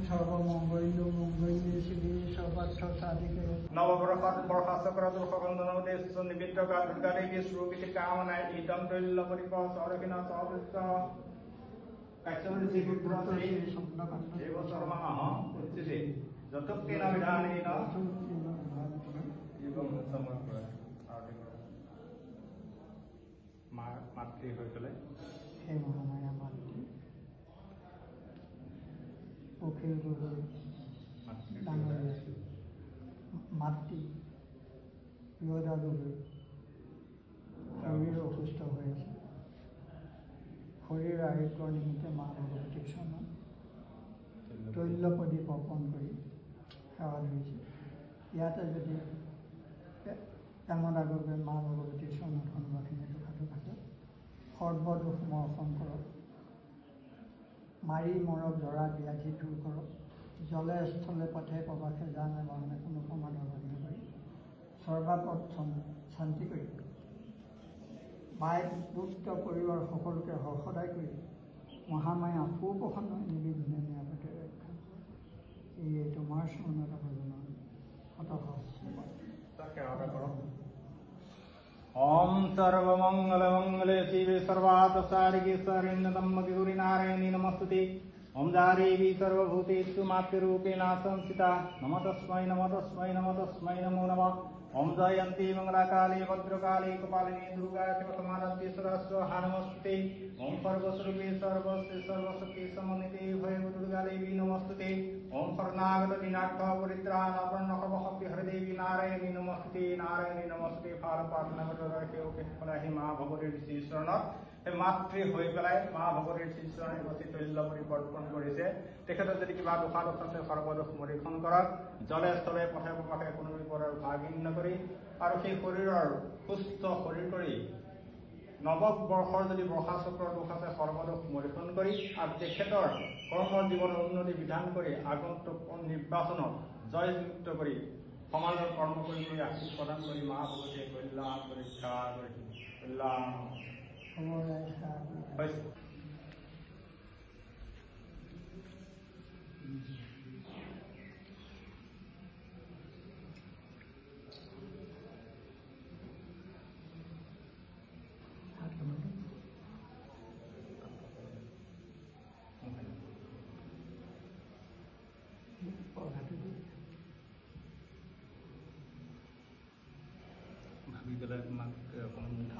সর্বমঙ্গল মঙ্গলে শিবে সর্বার্থ সাধিকে নববর্ষাৎ বর্ষাচক্র দুঃখবন্ধন দেশ নিবিদ্ধ গাধুকারে বিশ্ববিতি কামনায় ইদম দৈল্য পরিপ সরকিন সবৃত্ত কাশ্যপতি পুত্র শ্রী দেব শর্মা উচ্চতে যতক্কেন বিধানেন এবং সমগ্র মাতৃ হয়ে গেলে হে মহামায়া মাতৃ পক্ষে ডাঙর মাতৃ প্রিয় দাদু শরীর অসুস্থ হয়েছে শরীর আৰোগ্যৰ নিমিত্তে মা ভগৱতীক চৰণ তৈল্য প্ৰদীপ অৰ্পণ কৰি সেৱা ধৰিছে ইয়াতে যদি এমন আগতে মা ভগৱতীৰ চৰণত হনুমাখিনি দুখাটো আছে সৰ্বদোষ মৰ্পণ কৰক মাৰি মৰক জৰা ব্যাধি দূৰ কৰক জলে স্থলে পথে প্ৰবাসে জানে বৰ্ণে কোনো সমাধান নকৰি সৰ্বাপদ শান্তি কৰি মায়ে পুত্ৰ পৰিবাৰ সকলোকে সদায় কৰি মহামায়া সুপ্ৰসন্ন নিৰ্বিঘ্নে নিৰাপদে ৰক্ষা এই তোমাৰ চৰণত ভজনৰ ओम सर्वमंगल मंगले शिवे सर्वार्थ सारिके शरण्यतमके गौरी नारायणी नमस्तुते ओम देवी सर्वभूतेषु मातृरूपेण संस्थिता नमः तस्मै नमो नमः ओम जयंती मंगलाकाले भद्रकाले कपालिनी दुर्गा समारब्धे सरस्वती नमस्ते ओम सर्वस्वरूपे सर्वस्व सर्वशक्ति समन्विते भय दुर्गा देवी नमस्ते ओम शरणागत दिनाथ परित्राण अपर्ण हरदेवी नारायणी नमस्ते फाल प्रार्थना करे माँ भगवतीर श्री चरणत मातृ हो पेলাই মা ভগৱতীৰ শ্ৰী চৰণে গতি তৈল্য পৰিৱৰ্তন কৰিছে তেখেতৰ যদি কিবা দোষাদোষ আছে সৰ্বদোষ মৰিখন কৰক জলে স্থলে পথে প্ৰবাসে কোনো বিপদৰ ভাগিন নকৰি আৰু সেই শৰীৰৰ সুস্থ শৰীৰ কৰি নৱবৰ্ষৰ যদি বৰ্ষাচক্ৰৰ দোষ আছে সৰ্বদোষ মৰিখন কৰি আৰু তেখেতৰ কৰ্মৰ জীৱনৰ উন্নতি বিধান কৰি আগন্তুক নিৰ্বাচনত জয়যুক্ত কৰি সমাজৰ কৰ্ম কৰি আশীষ প্ৰদান কৰি মা ভগৱতীয়ে কল্যাণ পৰীক্ষা কৰি কল্যাণ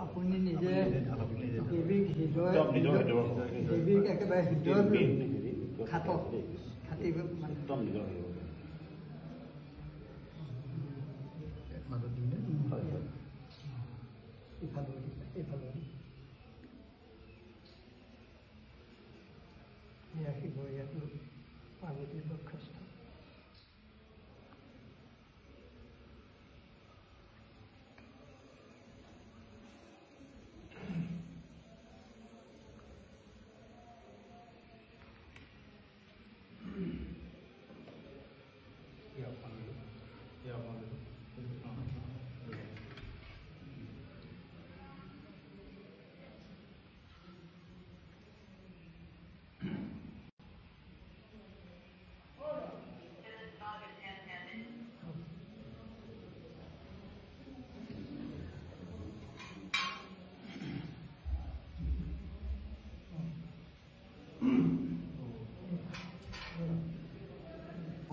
আপুনি নিজে দেৱীক দেৱীক একেবাৰে হৃদয় খাটক খাটি ৰাখিব ইয়াতো পাৰ্বতীৰ লক্ষ্যস্থ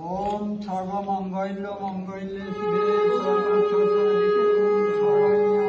ओम सर्वमंगल मंगल्ये शिवे सर्वार्थ साधिके ओम शरण्यं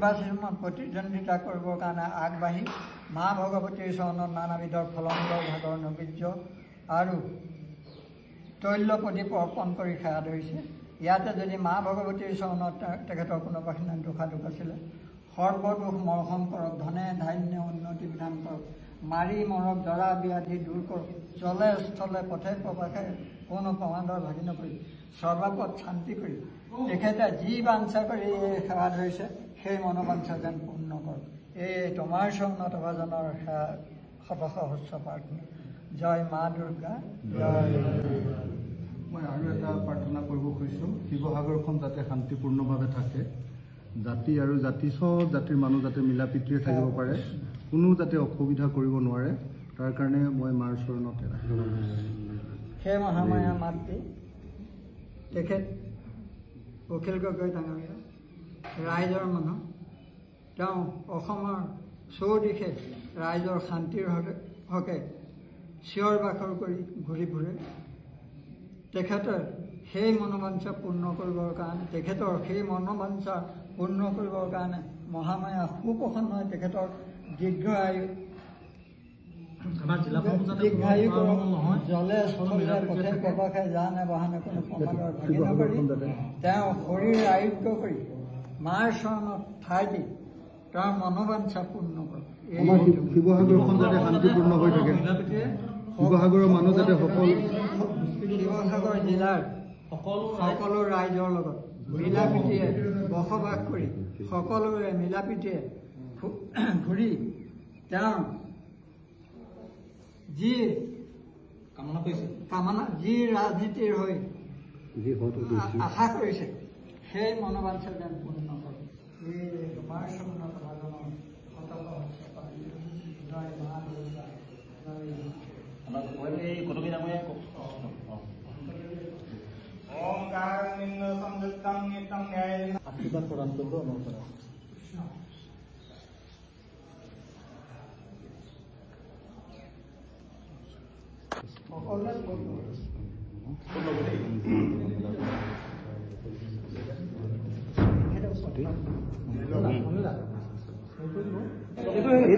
নিৰ্বাচনত প্ৰতিদ্বন্দ্বিতা কৰিবৰ কাৰণে আগবাঢ়ি মা ভগৱতীৰ চৰণত নানাবিধৰ ফলমূলৰ ভাগৰ নৈবেদ্য আৰু তৈল প্ৰদীপ অৰ্পণ কৰি সেৱা ধৰিছে। ইয়াতে যদি মা ভগৱতীৰ চৰণত তেখেতৰ কোনোবাখিনি দোষাদোষ আছিলে, সৰ্বদোষ মৰ্শন কৰক, ধনে ধান্য উন্নতি বিধান কৰক, মাৰি মৰক, জৰা ব্যাধি দূৰ কৰক, জলে স্থলে পথে প্ৰবাসে কোনো প্ৰমাদৰ ভাগি নকৰি সৰ্বাপদ শান্তি কৰি তেখেতে যি বাঞ্ছা কৰি সেৱা ধৰিছে সেই মনোবাঞ্ছা যেন পূৰ্ণ কৰক। এই তোমাৰ চৰণত ভজনৰ সেৱা শতসহস্ৰ প্ৰাৰ্থনা। জয় মা দুৰ্গা, জয়। মই আৰু এটা প্ৰাৰ্থনা কৰিব খুজিছোঁ, শিৱসাগৰখন যাতে শান্তিপূৰ্ণভাৱে থাকে, জাতি আৰু জাতি চব জাতিৰ মানুহ যাতে মিলা প্ৰীতিৰে থাকিব পাৰে, কোনো যাতে অসুবিধা কৰিব নোৱাৰে, তাৰ কাৰণে মই মাৰ চৰণত সেই মহামায়া মাতৃ তেখেত অখিল গগৈ ডাঙৰীয়া ৰাইজৰ মানুহ, তেওঁ অসমৰ চৌদিশে ৰাইজৰ শান্তিৰ হকে চিঞৰ বাখৰ কৰি ঘূৰি ফুৰে। তেখেতৰ সেই মনোবাঞ্ছা পূৰ্ণ কৰিবৰ কাৰণে, তেখেতৰ সেই মনোবাঞ্ছা পূৰ্ণ কৰিবৰ কাৰণে মহামায়া সুপ্ৰসন্ন হৈ তেখেতৰ দীৰ্ঘায়ু জলে স্থলে পথে প্ৰবাসে জানে বাহনে কোনো প্ৰমাদৰ ভাগি নকৰি তেওঁ শৰীৰ আৰোগ্য কৰি মাৰ চৰণত ঠাই দি তেওঁৰ মনোবাঞ্ছা পূৰ্ণ কৰক। শিৱসাগৰখন যাতে শান্তিপূৰ্ণ হৈ থাকে, শিৱসাগৰৰ মানুহ যাতে শিৱসাগৰ জিলাৰ সকলো ৰাইজৰ লগত মিলাপ্ৰীতিৰে বসবাস কৰি সকলোৰে মিলাপ্ৰীতিৰে ঘূৰি তেওঁৰ যি কামনা যি ৰাজনীতিৰ হৈ আশা কৰিছে সেই মনোবাঞ্ছা যেন পূৰ্ণ কৰে। এই তোমাৰ চৰণত ভজনৰ শতসহস্ৰ প্ৰাৰ্থনা। জয় মা দুৰ্গা, জয়। ओंकार निम्न संयुक्तम नित्यम न्याय আশীৰ্বাদ প্ৰদান কৰিব আমাৰ পৰা।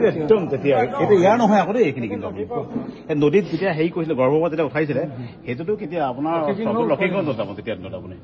একদম তেতিয়া এইটো ইয়াৰ নহয় আকৌ দেই, এইখিনি কিন্তু নদীত যেতিয়া হেৰি কৰিছিলে গৰ্ভপাত যেতিয়া উঠাইছিলে সেইটোতো কেতিয়া আপোনাৰ লক্ষীগঞ্জত যাব তেতিয়া দিনত আপুনি